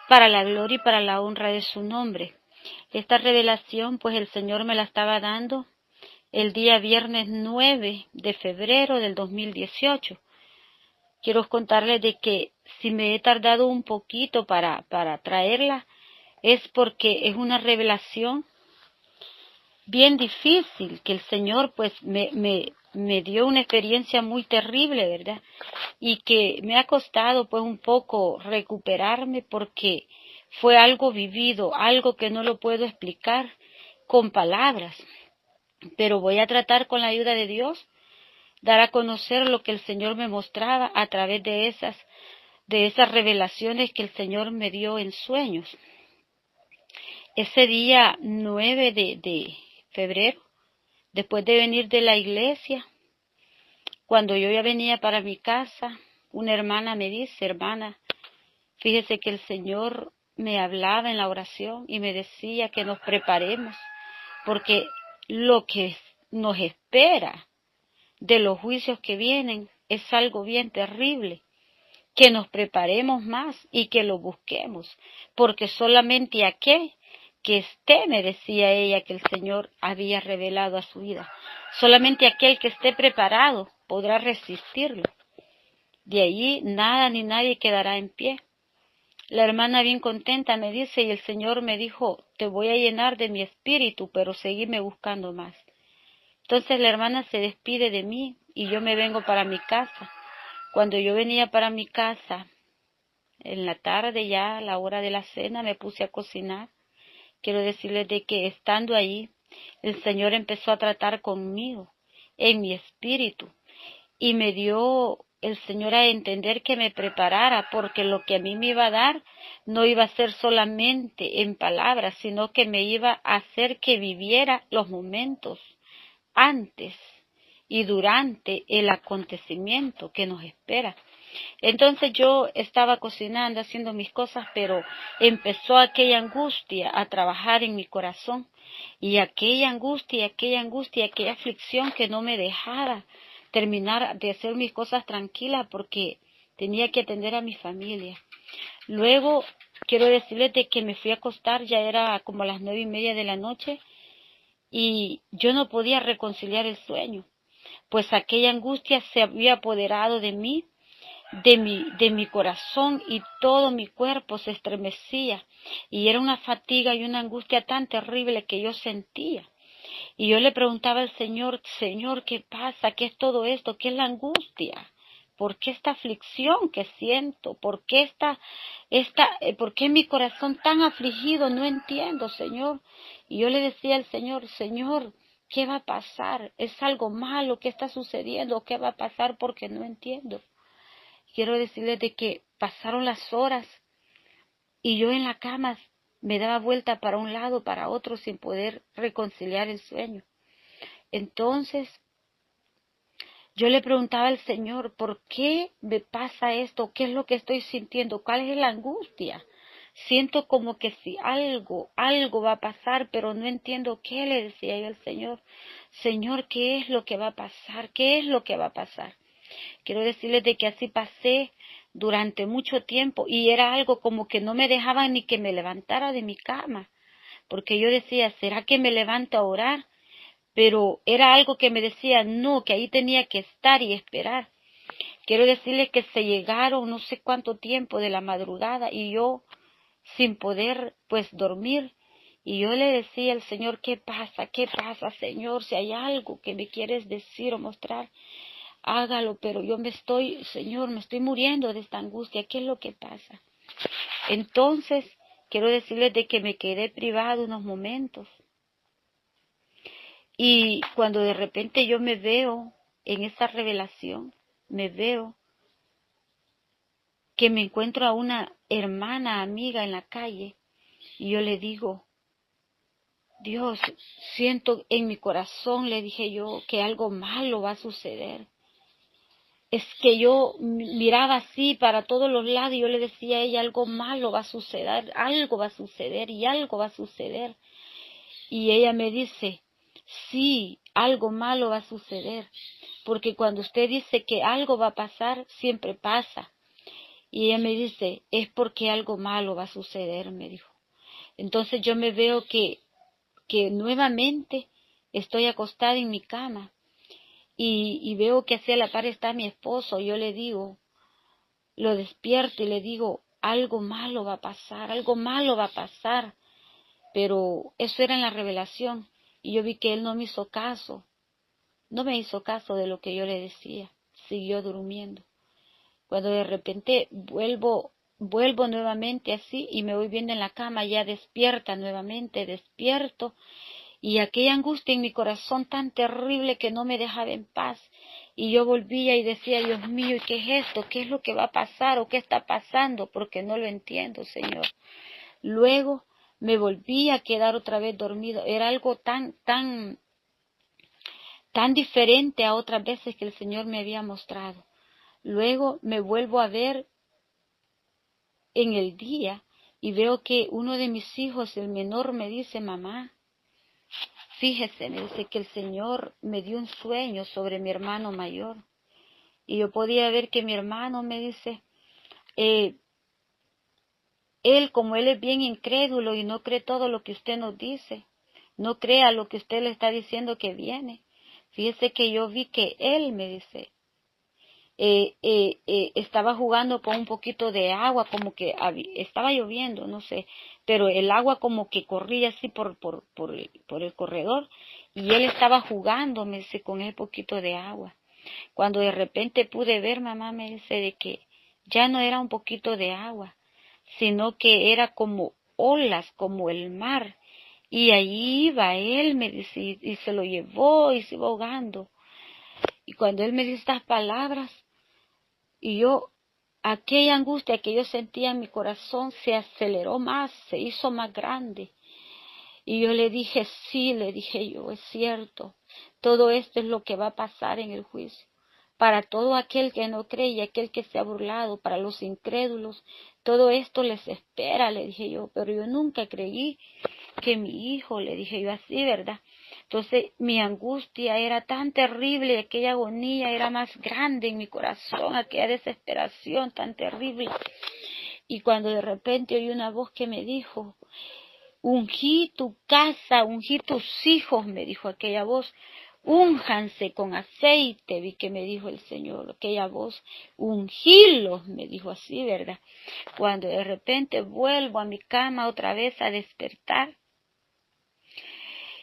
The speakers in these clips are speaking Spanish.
para la gloria y para la honra de su nombre. Esta revelación, pues el Señor me la estaba dando el día viernes 9 de febrero del 2018. Quiero contarles de que si me he tardado un poquito para traerla, es porque es una revelación bien difícil, que el Señor pues me dio una experiencia muy terrible, ¿verdad? Y que me ha costado pues un poco recuperarme porque fue algo vivido, algo que no lo puedo explicar con palabras, pero voy a tratar con la ayuda de Dios, dar a conocer lo que el Señor me mostraba a través de esas revelaciones que el Señor me dio en sueños. Ese día 9 de febrero, después de venir de la iglesia, cuando yo ya venía para mi casa, una hermana me dice: hermana, fíjese que el Señor me hablaba en la oración y me decía que nos preparemos, porque lo que nos espera de los juicios que vienen es algo bien terrible, que nos preparemos más y que lo busquemos, porque solamente aquel que esté, me decía ella, que el Señor había revelado a su vida, solamente aquel que esté preparado podrá resistirlo. De allí nada ni nadie quedará en pie. La hermana bien contenta me dice, y el Señor me dijo: te voy a llenar de mi espíritu, pero seguirme buscando más. Entonces la hermana se despide de mí y yo me vengo para mi casa. Cuando yo venía para mi casa, en la tarde ya, a la hora de la cena, me puse a cocinar. Quiero decirles de que estando ahí, el Señor empezó a tratar conmigo, en mi espíritu, y me dio el Señor a entender que me preparara, porque lo que a mí me iba a dar no iba a ser solamente en palabras, sino que me iba a hacer que viviera los momentos antes y durante el acontecimiento que nos espera. Entonces yo estaba cocinando, haciendo mis cosas, pero empezó aquella angustia a trabajar en mi corazón, y aquella angustia, aquella aflicción que no me dejaba terminar de hacer mis cosas tranquilas porque tenía que atender a mi familia. Luego quiero decirles de que me fui a acostar, ya era como a las 9:30 de la noche, y yo no podía reconciliar el sueño, pues aquella angustia se había apoderado de mí, de mi corazón, y todo mi cuerpo se estremecía, y era una fatiga y una angustia tan terrible que yo sentía. Y yo le preguntaba al Señor: Señor, ¿qué pasa? ¿Qué es todo esto? ¿Qué es la angustia? ¿Por qué esta aflicción que siento? ¿Por qué mi corazón tan afligido? No entiendo, Señor. Y yo le decía al Señor: Señor, ¿qué va a pasar? ¿Es algo malo que está sucediendo? ¿Qué va a pasar? Porque no entiendo. Quiero decirles de que pasaron las horas y yo en la cama me daba vuelta para un lado, para otro, sin poder reconciliar el sueño. Entonces yo le preguntaba al Señor: ¿por qué me pasa esto? ¿Qué es lo que estoy sintiendo? ¿Cuál es la angustia? Siento como que si algo va a pasar, pero no entiendo qué. Le decía yo al Señor: Señor, ¿qué es lo que va a pasar? ¿Qué es lo que va a pasar? Quiero decirles de que así pasé durante mucho tiempo, y era algo como que no me dejaban ni que me levantara de mi cama, porque yo decía: ¿será que me levanto a orar? Pero era algo que me decía no, que ahí tenía que estar y esperar. Quiero decirles que se llegaron no sé cuánto tiempo de la madrugada y yo sin poder pues dormir. Y yo le decía al Señor: ¿qué pasa? ¿Qué pasa, Señor? Si hay algo que me quieres decir o mostrar, hágalo, pero yo Señor, me estoy muriendo de esta angustia. ¿Qué es lo que pasa? Entonces, quiero decirles de que me quedé privada unos momentos. Y cuando de repente yo me veo en esa revelación, me veo que me encuentro a una hermana amiga en la calle, y yo le digo: Dios, siento en mi corazón, le dije yo, que algo malo va a suceder. Es que yo miraba así para todos los lados y yo le decía a ella: algo malo va a suceder, algo va a suceder y algo va a suceder. Y ella me dice: sí, algo malo va a suceder, porque cuando usted dice que algo va a pasar, siempre pasa. Y ella me dice, es porque algo malo va a suceder, me dijo. Entonces yo me veo que nuevamente estoy acostada en mi cama y veo que hacia la par está mi esposo. Yo le digo, lo despierto y le digo, algo malo va a pasar, algo malo va a pasar. Pero eso era en la revelación y yo vi que él no me hizo caso, no me hizo caso de lo que yo le decía, siguió durmiendo. Cuando de repente vuelvo nuevamente así y me voy viendo en la cama, ya despierta nuevamente, despierto, y aquella angustia en mi corazón tan terrible que no me dejaba en paz. Y yo volvía y decía, Dios mío, ¿y qué es esto? ¿Qué es lo que va a pasar o qué está pasando? Porque no lo entiendo, Señor. Luego me volví a quedar otra vez dormido. Era algo tan diferente a otras veces que el Señor me había mostrado. Luego me vuelvo a ver en el día y veo que uno de mis hijos, el menor, me dice, mamá, fíjese, me dice que el Señor me dio un sueño sobre mi hermano mayor. Y yo podía ver que mi hermano me dice, él, como él es bien incrédulo y no cree todo lo que usted nos dice, no crea lo que usted le está diciendo que viene. Fíjese que yo vi que él, me dice, estaba jugando con un poquito de agua, como que estaba lloviendo, no sé, pero el agua como que corría así por el corredor y él estaba jugando, me dice, con el poquito de agua. Cuando de repente pude ver, mamá me dice, de que ya no era un poquito de agua, sino que era como olas, como el mar. Y ahí iba él, me dice, y se lo llevó y se iba ahogando. Y cuando él me dice estas palabras, y yo, aquella angustia que yo sentía en mi corazón se aceleró más, se hizo más grande. Y yo le dije, sí, le dije yo, es cierto, todo esto es lo que va a pasar en el juicio. Para todo aquel que no cree y aquel que se ha burlado, para los incrédulos, todo esto les espera, le dije yo, pero yo nunca creí que mi hijo, le dije yo así, ¿verdad? Entonces mi angustia era tan terrible, aquella agonía era más grande en mi corazón, aquella desesperación tan terrible. Y cuando de repente oí una voz que me dijo, ungí tu casa, ungí tus hijos, me dijo aquella voz, únjanse con aceite, vi que me dijo el Señor, aquella voz, ungílos, me dijo así, ¿verdad? Cuando de repente vuelvo a mi cama otra vez a despertar,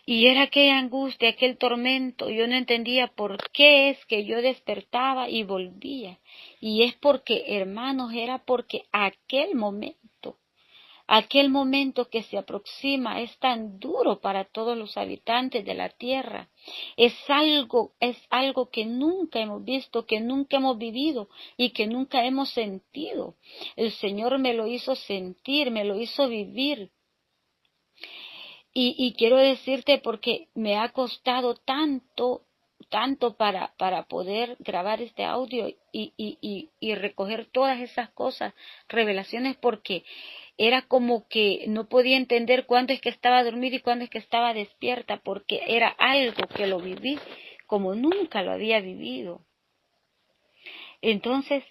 y era aquella angustia, aquel tormento, yo no entendía por qué es que yo despertaba y volvía. Y es porque, hermanos, era porque aquel momento que se aproxima es tan duro para todos los habitantes de la tierra. Es algo que nunca hemos visto, que nunca hemos vivido y que nunca hemos sentido. El Señor me lo hizo sentir, me lo hizo vivir. Y quiero decirte porque me ha costado tanto para poder grabar este audio y recoger todas esas cosas, revelaciones, porque era como que no podía entender cuándo es que estaba dormida y cuándo es que estaba despierta, porque era algo que lo viví como nunca lo había vivido. Entonces,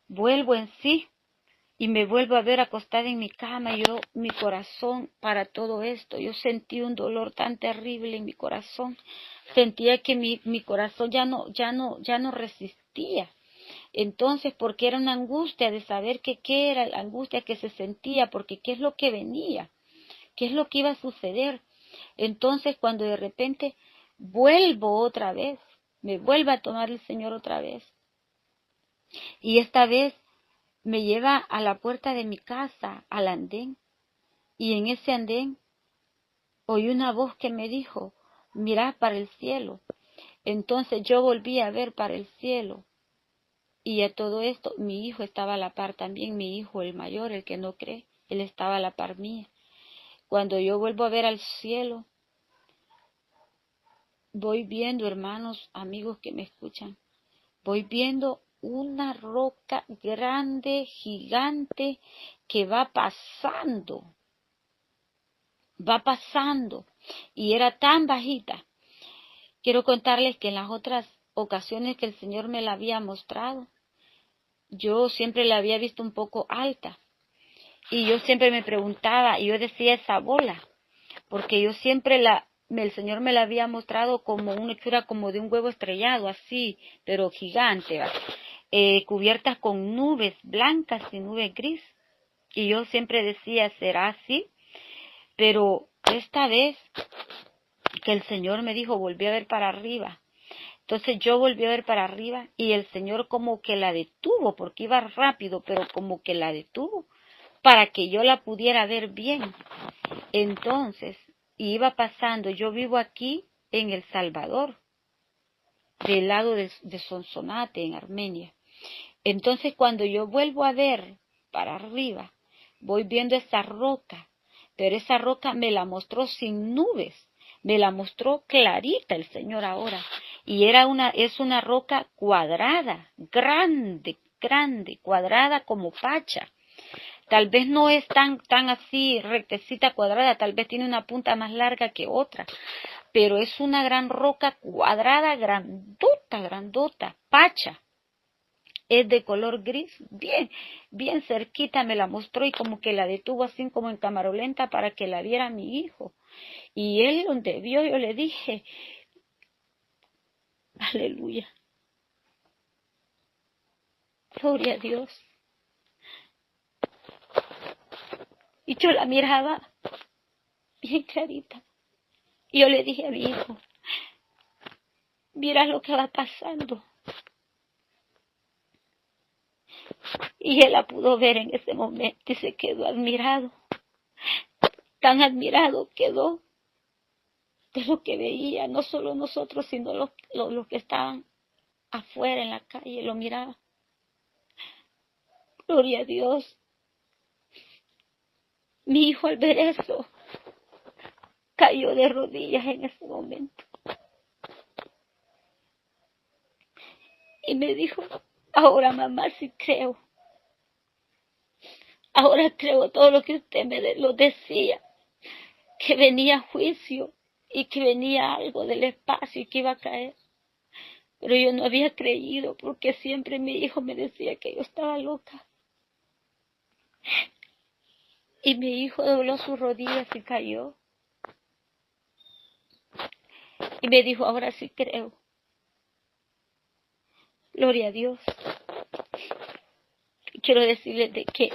vuelvo en sí y me vuelvo a ver acostada en mi cama, mi corazón para todo esto, yo sentí un dolor tan terrible en mi corazón, sentía que mi corazón ya no resistía. Entonces, porque era una angustia de saber que qué era la angustia que se sentía, porque qué es lo que venía, qué es lo que iba a suceder. Entonces, cuando de repente vuelvo otra vez, me vuelve a tomar el Señor otra vez, y esta vez me lleva a la puerta de mi casa, al andén, y en ese andén oí una voz que me dijo, mirad para el cielo. Entonces yo volví a ver para el cielo, y a todo esto mi hijo estaba a la par también, mi hijo el mayor, el que no cree, él estaba a la par mía. Cuando yo vuelvo a ver al cielo, voy viendo, hermanos, amigos que me escuchan, voy viendo una roca grande, gigante, que va pasando, y era tan bajita. Quiero contarles que en las otras ocasiones que el Señor me la había mostrado, yo siempre la había visto un poco alta. Y yo siempre me preguntaba, y yo decía esa bola, porque yo siempre el Señor me la había mostrado como una hechura como de un huevo estrellado, así, pero gigante, ¿va? Cubiertas con nubes blancas y nubes gris. Y yo siempre decía, ¿será así? Pero esta vez que el Señor me dijo, volví a ver para arriba. Entonces yo volví a ver para arriba y el Señor como que la detuvo, porque iba rápido, pero como que la detuvo para que yo la pudiera ver bien. Entonces, iba pasando, yo vivo aquí en El Salvador, del lado de Sonsonate, en Armenia. Entonces, cuando yo vuelvo a ver para arriba, voy viendo esa roca, pero esa roca me la mostró sin nubes, me la mostró clarita el Señor ahora. Y es una roca cuadrada, grande, grande, cuadrada como pacha. Tal vez no es tan así rectecita cuadrada, tal vez tiene una punta más larga que otra, pero es una gran roca cuadrada, grandota, grandota, pacha. Es de color gris, bien, bien cerquita me la mostró y como que la detuvo así como en camarolenta para que la viera mi hijo. Y él donde vio yo le dije, aleluya, gloria a Dios. Y yo la miraba bien clarita. Y yo le dije a mi hijo, mira lo que va pasando. Y él la pudo ver en ese momento y se quedó admirado. Tan admirado quedó de lo que veía, no solo nosotros, sino los que estaban afuera en la calle, lo miraban. Gloria a Dios. Mi hijo al ver eso cayó de rodillas en ese momento. Y me dijo, ahora mamá sí creo. Ahora creo todo lo que usted lo decía, que venía juicio y que venía algo del espacio y que iba a caer. Pero yo no había creído porque siempre mi hijo me decía que yo estaba loca. Y mi hijo dobló sus rodillas y cayó. Y me dijo, ahora sí creo. Gloria a Dios. Y quiero decirles de que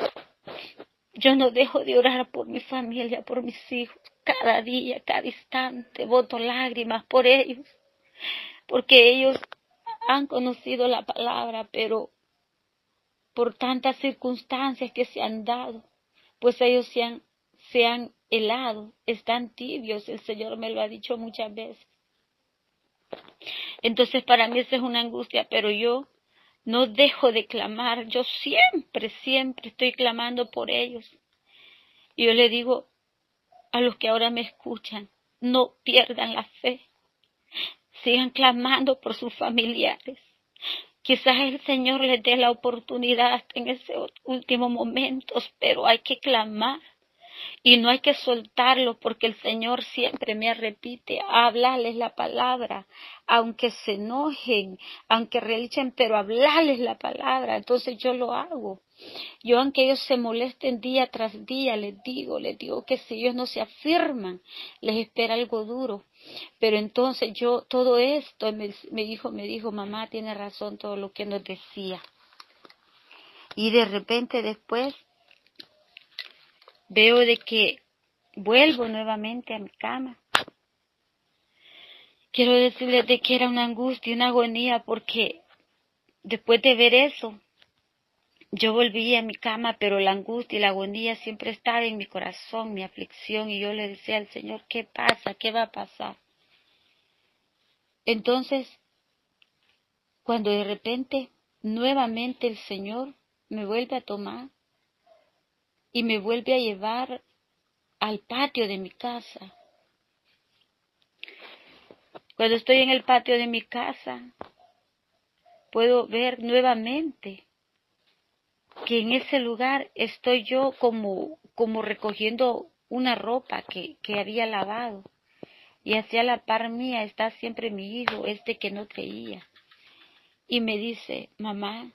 yo no dejo de orar por mi familia, por mis hijos. Cada día, cada instante, boto lágrimas por ellos. Porque ellos han conocido la palabra, pero por tantas circunstancias que se han dado, pues ellos se han helado, están tibios, el Señor me lo ha dicho muchas veces. Entonces para mí esa es una angustia, pero yo no dejo de clamar, yo siempre, siempre estoy clamando por ellos. Y yo le digo a los que ahora me escuchan, no pierdan la fe, sigan clamando por sus familiares. Quizás el Señor les dé la oportunidad hasta en ese último momento, pero hay que clamar. Y no hay que soltarlo porque el Señor siempre me repite, hablarles la palabra, aunque se enojen, aunque relichen, pero hablarles la palabra. Entonces yo lo hago. Yo, aunque ellos se molesten día tras día, les digo que si ellos no se afirman, les espera algo duro. Pero entonces yo, todo esto, mi hijo me dijo, mamá, tiene razón todo lo que nos decía. Y de repente después veo de que vuelvo nuevamente a mi cama. Quiero decirles de que era una angustia, una agonía, porque después de ver eso, yo volví a mi cama, pero la angustia y la agonía siempre estaba en mi corazón, mi aflicción, y yo le decía al Señor, ¿qué pasa? ¿Qué va a pasar? Entonces, cuando de repente, nuevamente el Señor me vuelve a tomar y me vuelve a llevar al patio de mi casa. Cuando estoy en el patio de mi casa, puedo ver nuevamente que en ese lugar estoy yo como recogiendo una ropa que había lavado. Y hacia la par mía está siempre mi hijo, que no creía. Y me dice, mamá,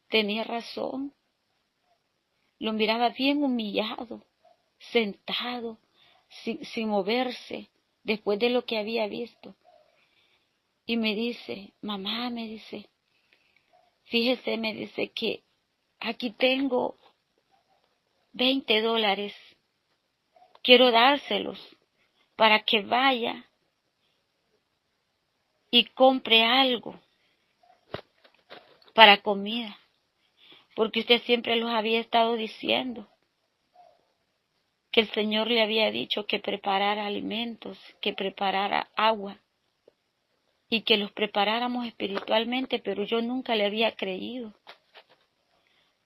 tenía razón. Lo miraba bien humillado, sentado, sin moverse, después de lo que había visto. Y me dice, mamá, me dice, fíjese, me dice que aquí tengo $20. Quiero dárselos para que vaya y compre algo para comida. Porque usted siempre los había estado diciendo que el Señor le había dicho que preparara alimentos, que preparara agua y que los preparáramos espiritualmente, pero yo nunca le había creído.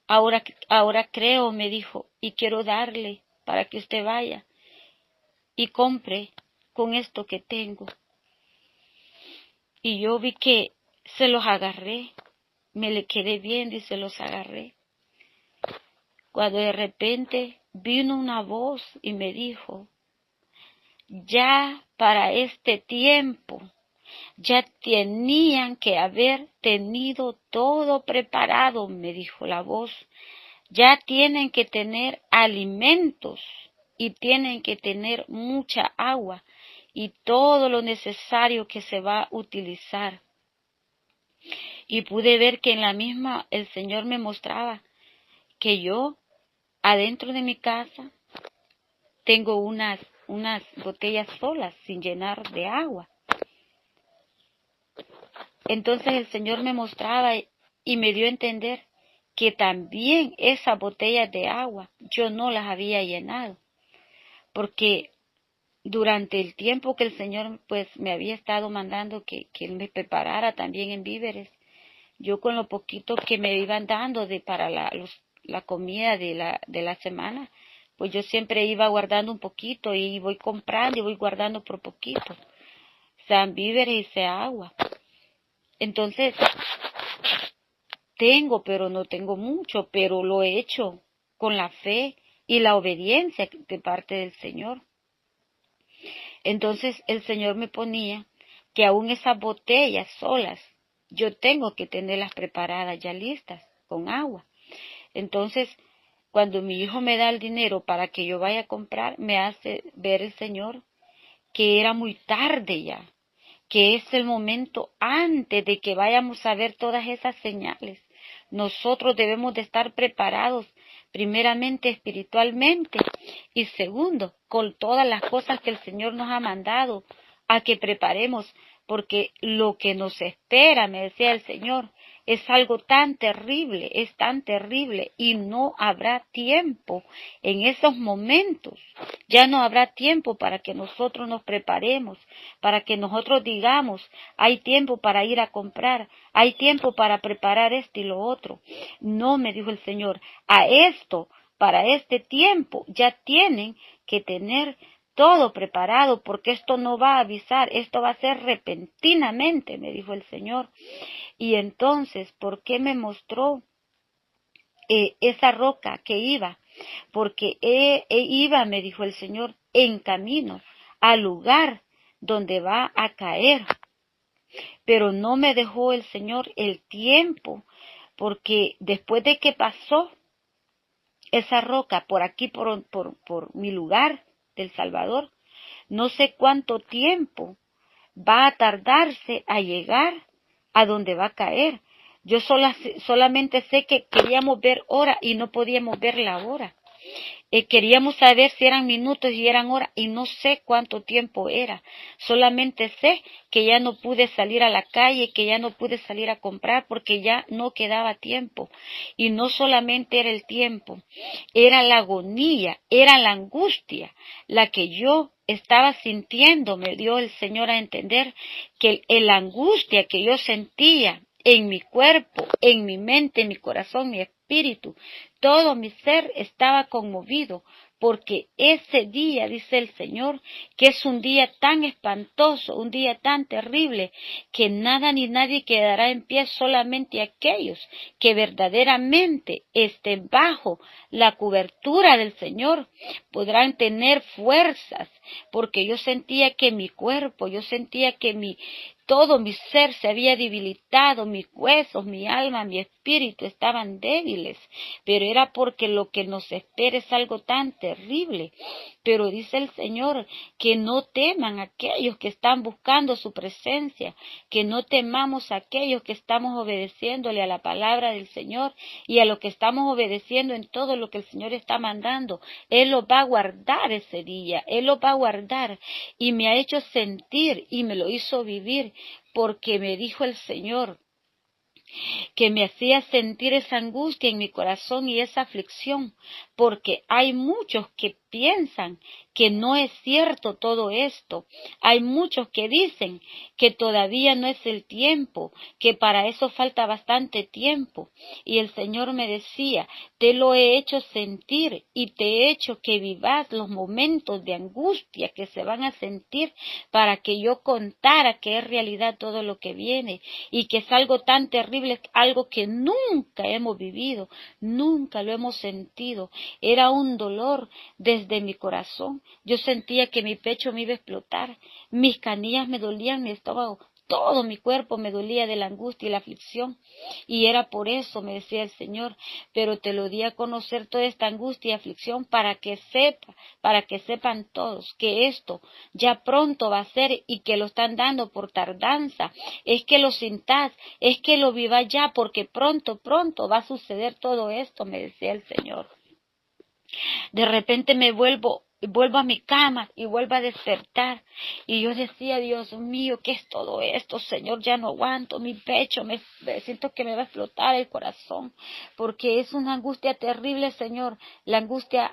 Ahora creo, me dijo, y quiero darle para que usted vaya y compre con esto que tengo. Y yo vi que se los agarré, me le quedé viendo y se los agarré. Cuando de repente vino una voz y me dijo, ya para este tiempo, ya tenían que haber tenido todo preparado, me dijo la voz. Ya tienen que tener alimentos y tienen que tener mucha agua y todo lo necesario que se va a utilizar. Y pude ver que en la misma el Señor me mostraba que yo adentro de mi casa tengo unas botellas solas sin llenar de agua. Entonces el Señor me mostraba y me dio a entender que también esas botellas de agua yo no las había llenado, porque durante el tiempo que el Señor pues me había estado mandando que Él me preparara también en víveres, yo con lo poquito que me iban dando para la comida de la semana, pues yo siempre iba guardando un poquito y voy comprando y voy guardando por poquito, sean víveres y sea agua. Entonces, pero no tengo mucho, pero lo he hecho con la fe y la obediencia de parte del Señor. Entonces el Señor me ponía que aún esas botellas solas, yo tengo que tenerlas preparadas ya listas, con agua. Entonces, cuando mi hijo me da el dinero para que yo vaya a comprar, me hace ver el Señor que era muy tarde ya, que es el momento antes de que vayamos a ver todas esas señales. Nosotros debemos de estar preparados, primeramente espiritualmente y segundo, con todas las cosas que el Señor nos ha mandado a que preparemos, porque lo que nos espera, me decía el Señor, es algo tan terrible, es tan terrible y no habrá tiempo en esos momentos. Ya no habrá tiempo para que nosotros nos preparemos, para que nosotros digamos, hay tiempo para ir a comprar, hay tiempo para preparar esto y lo otro. No, me dijo el Señor, para este tiempo ya tienen que tener todo preparado, porque esto no va a avisar, esto va a ser repentinamente, me dijo el Señor. Y entonces, ¿por qué me mostró esa roca que iba? Porque iba, me dijo el Señor, en camino al lugar donde va a caer. Pero no me dejó el Señor el tiempo, porque después de que pasó esa roca por aquí, por mi lugar del Salvador, no sé cuánto tiempo va a tardarse a llegar a donde va a caer. Yo solamente sé que queríamos ver hora y no podíamos ver la hora. Queríamos saber si eran minutos y eran horas y no sé cuánto tiempo era. Solamente sé que ya no pude salir a la calle, que ya no pude salir a comprar porque ya no quedaba tiempo. Y no solamente era el tiempo, era la agonía, era la angustia, la que yo estaba sintiendo. Me dio el Señor a entender que la angustia que yo sentía en mi cuerpo, en mi mente, en mi corazón, mi espíritu, todo mi ser estaba conmovido porque ese día, dice el Señor, que es un día tan espantoso, un día tan terrible, que nada ni nadie quedará en pie, solamente aquellos que verdaderamente estén bajo la cobertura del Señor podrán tener fuerzas, porque yo sentía que mi cuerpo, yo sentía que todo mi ser se había debilitado, mis huesos, mi alma, mi espíritu estaban débiles, pero era porque lo que nos espera es algo tan terrible. Pero dice el Señor que no teman aquellos que están buscando su presencia, que no temamos a aquellos que estamos obedeciéndole a la palabra del Señor y a lo que estamos obedeciendo en todo lo que el Señor está mandando. Él lo va a guardar ese día, Él lo va a guardar, y me ha hecho sentir y me lo hizo vivir, porque me dijo el Señor que me hacía sentir esa angustia en mi corazón y esa aflicción, porque hay muchos que piensan que no es cierto todo esto. Hay muchos que dicen que todavía no es el tiempo, que para eso falta bastante tiempo. Y el Señor me decía, te lo he hecho sentir y te he hecho que vivas los momentos de angustia que se van a sentir, para que yo contara que es realidad todo lo que viene y que es algo tan terrible, algo que nunca hemos vivido, nunca lo hemos sentido. Era un dolor desde mi corazón. Yo sentía que mi pecho me iba a explotar, mis canillas me dolían, mi estómago, todo mi cuerpo me dolía de la angustia y la aflicción. Y era por eso, me decía el Señor, pero te lo di a conocer toda esta angustia y aflicción para que sepan todos que esto ya pronto va a ser y que lo están dando por tardanza. Es que lo sintas, es que lo vivas ya, porque pronto va a suceder todo esto, me decía el Señor. De repente vuelvo a mi cama y vuelvo a despertar. Y yo decía, Dios mío, ¿qué es todo esto? Señor, ya no aguanto, mi pecho, me siento que me va a explotar el corazón, porque es una angustia terrible, Señor. La angustia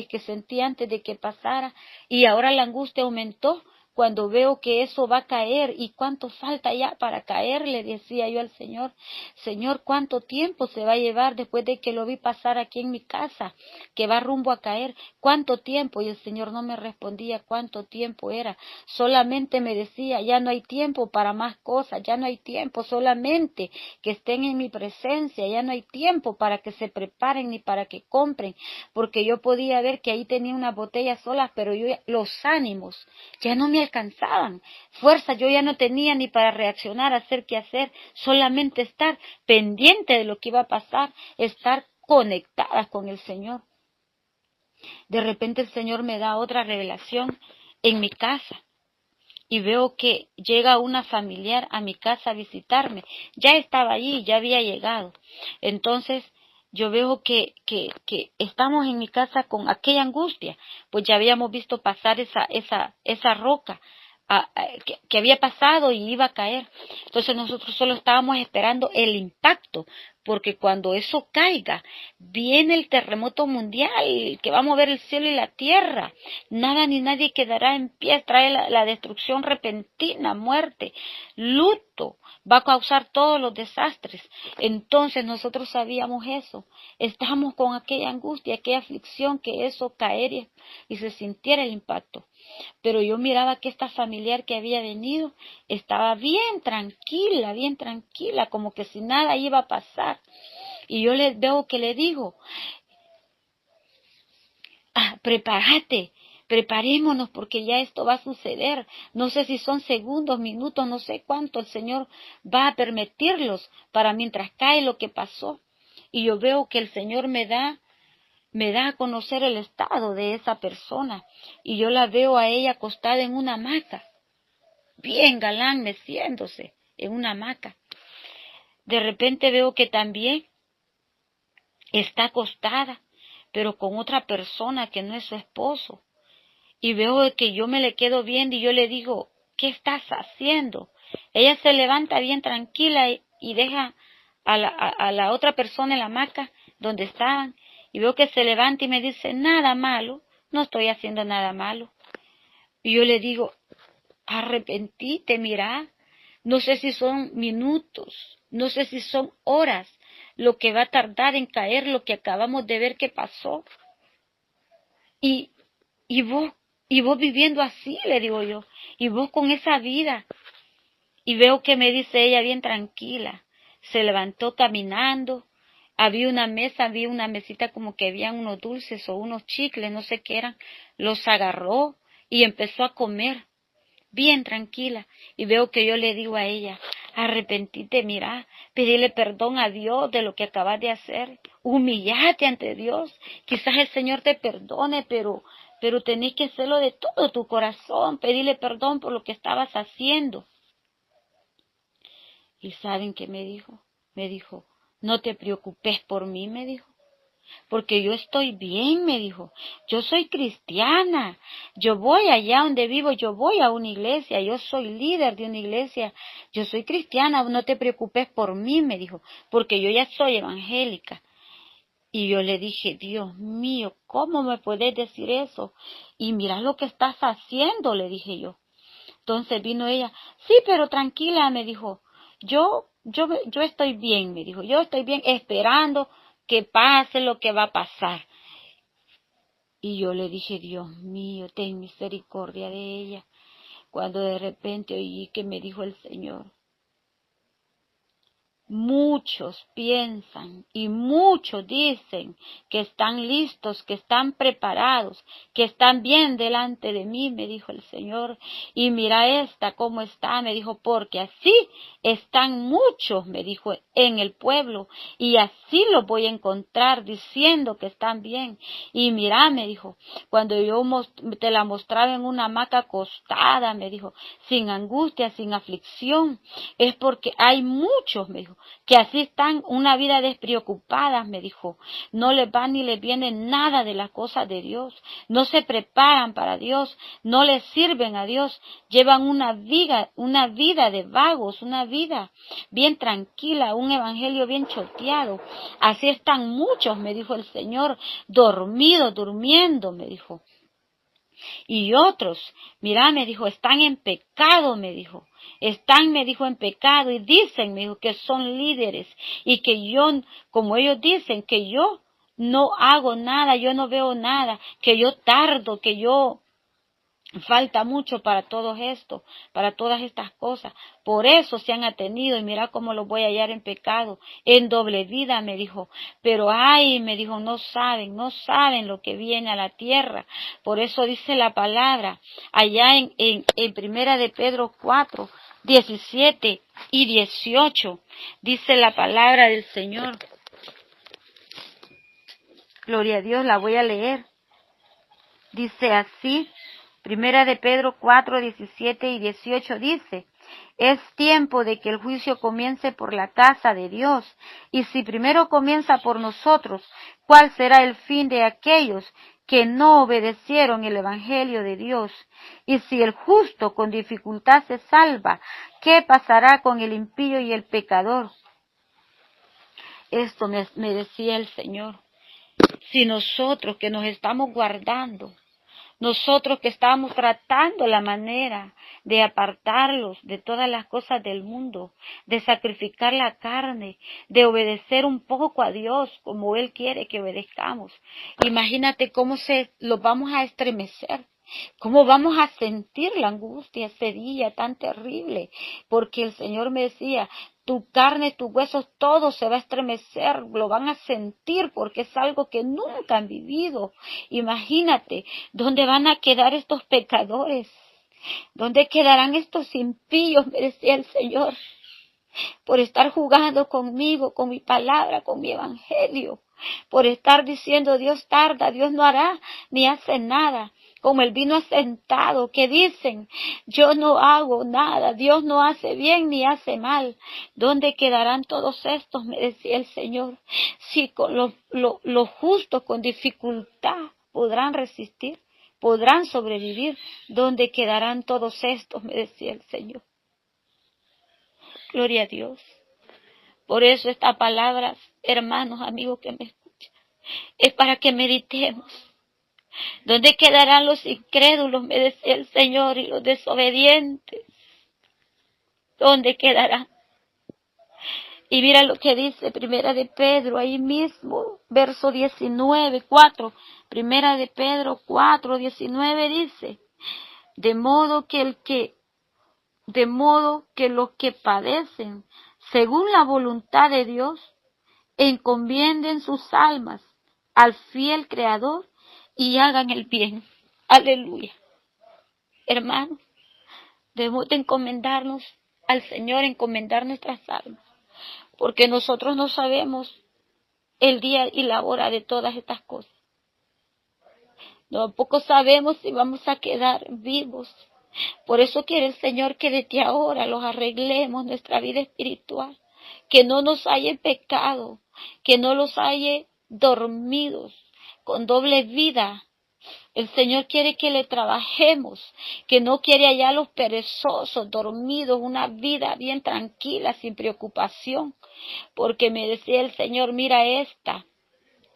que sentí antes de que pasara, y ahora la angustia aumentó cuando veo que eso va a caer. ¿Y cuánto falta ya para caer? Le decía yo al Señor. Señor, ¿cuánto tiempo se va a llevar después de que lo vi pasar aquí en mi casa, que va rumbo a caer? ¿Cuánto tiempo? Y el Señor no me respondía cuánto tiempo era. Solamente me decía, ya no hay tiempo para más cosas, ya no hay tiempo, solamente que estén en mi presencia, ya no hay tiempo para que se preparen ni para que compren, porque yo podía ver que ahí tenía unas botellas solas, pero los ánimos ya no me alcanzaban, fuerza yo ya no tenía ni para reaccionar, hacer qué hacer, solamente estar pendiente de lo que iba a pasar, estar conectadas con el Señor. De repente el Señor me da otra revelación en mi casa y veo que llega una familiar a mi casa a visitarme. Ya estaba allí, ya había llegado. Entonces yo veo que estamos en mi casa con aquella angustia, pues ya habíamos visto pasar esa roca que había pasado y iba a caer. Entonces nosotros solo estábamos esperando el impacto, porque cuando eso caiga, viene el terremoto mundial que va a mover el cielo y la tierra. Nada ni nadie quedará en pie, trae la destrucción repentina, muerte, luto, va a causar todos los desastres. Entonces nosotros sabíamos eso, estábamos con aquella angustia, aquella aflicción, que eso caería y se sintiera el impacto. Pero yo miraba que esta familiar que había venido estaba bien tranquila, como que si nada iba a pasar. Y yo veo que le digo, prepárate, preparémonos, porque ya esto va a suceder. No sé si son segundos, minutos, no sé cuánto el Señor va a permitirlos para mientras cae lo que pasó. Y yo veo que el Señor me da a conocer el estado de esa persona, y yo la veo a ella acostada en una hamaca, bien galán, meciéndose en una hamaca. De repente veo que también está acostada, pero con otra persona que no es su esposo. Y veo que yo me le quedo viendo y yo le digo, ¿qué estás haciendo? Ella se levanta bien tranquila y deja a la otra persona en la hamaca donde estaban. Y veo que se levanta y me dice, nada malo, no estoy haciendo nada malo. Y yo le digo, arrepentite, mira, no sé si son minutos, no sé si son horas, lo que va a tardar en caer lo que acabamos de ver que pasó. Y, y vos viviendo así, le digo yo, y vos con esa vida. Y veo que me dice ella bien tranquila. Se levantó caminando. Había una mesita como que habían unos dulces o unos chicles, no sé qué eran. Los agarró y empezó a comer, bien tranquila. Y veo que yo le digo a ella, arrepentite, mira, pedirle perdón a Dios de lo que acabas de hacer. Humillate ante Dios. Quizás el Señor te perdone, pero tenés que hacerlo de todo tu corazón, pedirle perdón por lo que estabas haciendo. ¿Y saben qué me dijo? Me dijo, no te preocupes por mí, me dijo, porque yo estoy bien, me dijo. Yo soy cristiana, yo voy allá donde vivo, yo voy a una iglesia, yo soy líder de una iglesia, yo soy cristiana, no te preocupes por mí, me dijo, porque yo ya soy evangélica. Y yo le dije, Dios mío, ¿cómo me puedes decir eso? Y mira lo que estás haciendo, le dije yo. Entonces vino ella, sí, pero tranquila, me dijo, yo estoy bien, me dijo, yo estoy bien esperando que pase lo que va a pasar. Y yo le dije, Dios mío, ten misericordia de ella. Cuando de repente oí que me dijo el Señor, muchos piensan y muchos dicen que están listos, que están preparados, que están bien delante de mí, me dijo el Señor. Y mira esta cómo está, me dijo, porque así están muchos, me dijo, en el pueblo. Y así los voy a encontrar diciendo que están bien. Y mira, me dijo, cuando yo te la mostraba en una hamaca acostada, me dijo, sin angustia, sin aflicción, es porque hay muchos, me dijo, que así están una vida despreocupada, me dijo, no les va ni les viene nada de las cosas de Dios, no se preparan para Dios, no les sirven a Dios, llevan una vida de vagos, una vida bien tranquila, un evangelio bien choteado, así están muchos, me dijo el Señor, dormidos, durmiendo, me dijo. Y otros, mira, me dijo, están en pecado, me dijo. Están, me dijo, en pecado y dicen, me dijo, que son líderes y que yo, como ellos dicen, que yo no hago nada, yo no veo nada, que yo tardo, que yo falta mucho para todo esto, para todas estas cosas. Por eso se han atenido y mira cómo los voy a hallar en pecado, en doble vida, me dijo. Pero ay, me dijo, no saben lo que viene a la tierra. Por eso dice la palabra allá en Primera de Pedro 4, 17 y 18. Dice la palabra del Señor. Gloria a Dios, la voy a leer. Dice así. Primera de Pedro 4, 17 y 18 dice, es tiempo de que el juicio comience por la casa de Dios, y si primero comienza por nosotros, ¿cuál será el fin de aquellos que no obedecieron el Evangelio de Dios? Y si el justo con dificultad se salva, ¿qué pasará con el impío y el pecador? Esto me decía el Señor. Si nosotros que nos estamos guardando, nosotros que estamos tratando la manera de apartarlos de todas las cosas del mundo, de sacrificar la carne, de obedecer un poco a Dios como Él quiere que obedezcamos. Imagínate cómo los vamos a estremecer. ¿Cómo vamos a sentir la angustia ese día tan terrible? Porque el Señor me decía, tu carne, tus huesos, todo se va a estremecer, lo van a sentir porque es algo que nunca han vivido. Imagínate, ¿dónde van a quedar estos pecadores? ¿Dónde quedarán estos impíos? Me decía el Señor, por estar jugando conmigo, con mi palabra, con mi evangelio, por estar diciendo Dios tarda, Dios no hará, ni hace nada. Como el vino asentado, que dicen, yo no hago nada, Dios no hace bien ni hace mal. ¿Dónde quedarán todos estos? Me decía el Señor. Si con los justos con dificultad podrán resistir, podrán sobrevivir, ¿dónde quedarán todos estos? Me decía el Señor. Gloria a Dios. Por eso esta palabra, hermanos, amigos que me escuchan, es para que meditemos. ¿Dónde quedarán los incrédulos? Me decía el Señor, y los desobedientes. ¿Dónde quedarán? Y mira lo que dice Primera de Pedro, ahí mismo, verso 19, 4, primera de Pedro 4, 19 dice, de modo que los que padecen según la voluntad de Dios encomienden sus almas al fiel Creador y hagan el bien. Aleluya. Hermanos, debemos de encomendarnos al Señor, encomendar nuestras almas, porque nosotros no sabemos el día y la hora de todas estas cosas. Tampoco sabemos si vamos a quedar vivos. Por eso quiere el Señor que desde ahora los arreglemos nuestra vida espiritual, que no nos haya pecado, que no los haya dormidos con doble vida. El Señor quiere que le trabajemos, que no quiere hallar a los perezosos, dormidos, una vida bien tranquila, sin preocupación, porque me decía el Señor, mira esta.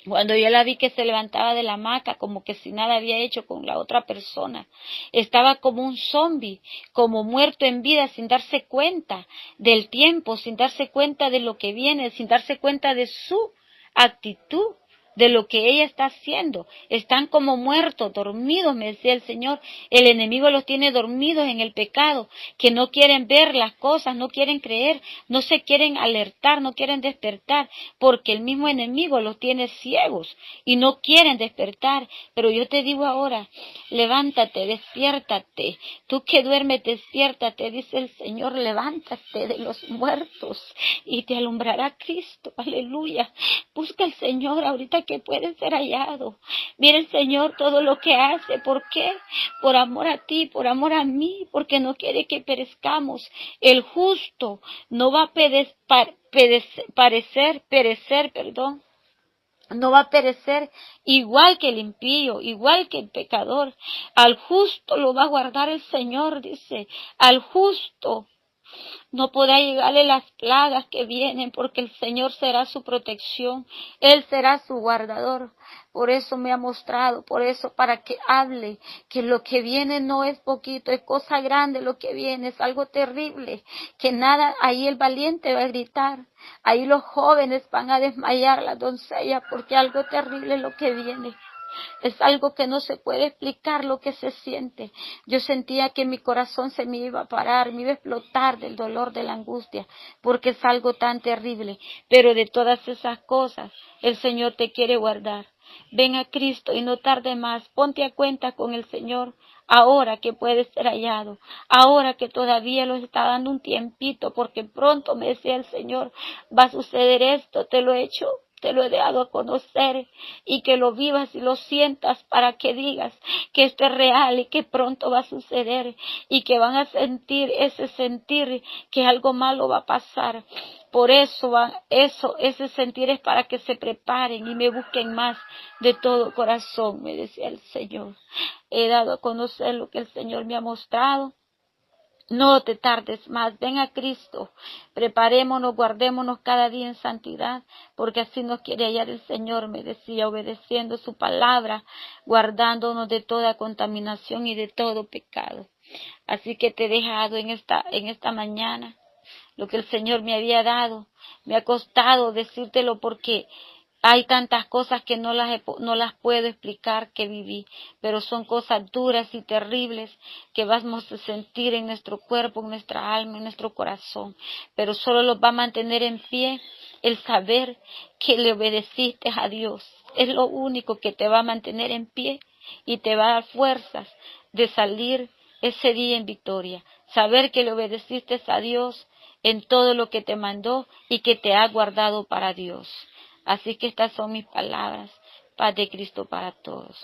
Cuando yo la vi que se levantaba de la hamaca, como que si nada había hecho con la otra persona, estaba como un zombi, como muerto en vida, sin darse cuenta del tiempo, sin darse cuenta de lo que viene, sin darse cuenta de su actitud, de lo que ella está haciendo. Están como muertos, dormidos, me decía el Señor. El enemigo los tiene dormidos en el pecado, que no quieren ver las cosas, no quieren creer, no se quieren alertar, no quieren despertar, porque el mismo enemigo los tiene ciegos y no quieren despertar. Pero yo te digo ahora, levántate, despiértate. Tú que duermes, despiértate, dice el Señor, levántate de los muertos y te alumbrará Cristo. Aleluya. Busca al Señor ahorita que puede ser hallado. Mira el Señor todo lo que hace. ¿Por qué? Por amor a ti, por amor a mí, porque no quiere que perezcamos. El justo no va a perecer, no va a perecer igual que el impío, igual que el pecador. Al justo lo va a guardar el Señor, dice, al justo no podrá llegarle las plagas que vienen, porque el Señor será su protección, Él será su guardador. Por eso me ha mostrado, por eso para que hable, que lo que viene no es poquito, es cosa grande lo que viene, es algo terrible, que nada, ahí el valiente va a gritar, ahí los jóvenes van a desmayar, las doncellas, porque algo terrible es lo que viene. Es algo que no se puede explicar lo que se siente. Yo sentía que mi corazón se me iba a parar, me iba a explotar del dolor, de la angustia, porque es algo tan terrible. Pero de todas esas cosas, el Señor te quiere guardar. Ven a Cristo y no tarde más. Ponte a cuenta con el Señor. Ahora que puede ser hallado, ahora que todavía los está dando un tiempito, porque pronto me decía el Señor, va a suceder esto, te lo he hecho. Te lo he dado a conocer y que lo vivas y lo sientas para que digas que esto es real y que pronto va a suceder y que van a sentir que algo malo va a pasar. Por eso, ese sentir es para que se preparen y me busquen más de todo corazón, me decía el Señor. He dado a conocer lo que el Señor me ha mostrado. No te tardes más, ven a Cristo, preparémonos, guardémonos cada día en santidad, porque así nos quiere hallar el Señor, me decía, obedeciendo su palabra, guardándonos de toda contaminación y de todo pecado. Así que te he dejado en esta mañana lo que el Señor me había dado. Me ha costado decírtelo porque hay tantas cosas que no las puedo explicar que viví, pero son cosas duras y terribles que vamos a sentir en nuestro cuerpo, en nuestra alma, en nuestro corazón. Pero solo los va a mantener en pie el saber que le obedeciste a Dios. Es lo único que te va a mantener en pie y te va a dar fuerzas de salir ese día en victoria. Saber que le obedeciste a Dios en todo lo que te mandó y que te ha guardado para Dios. Así que estas son mis palabras. Paz de Cristo para todos.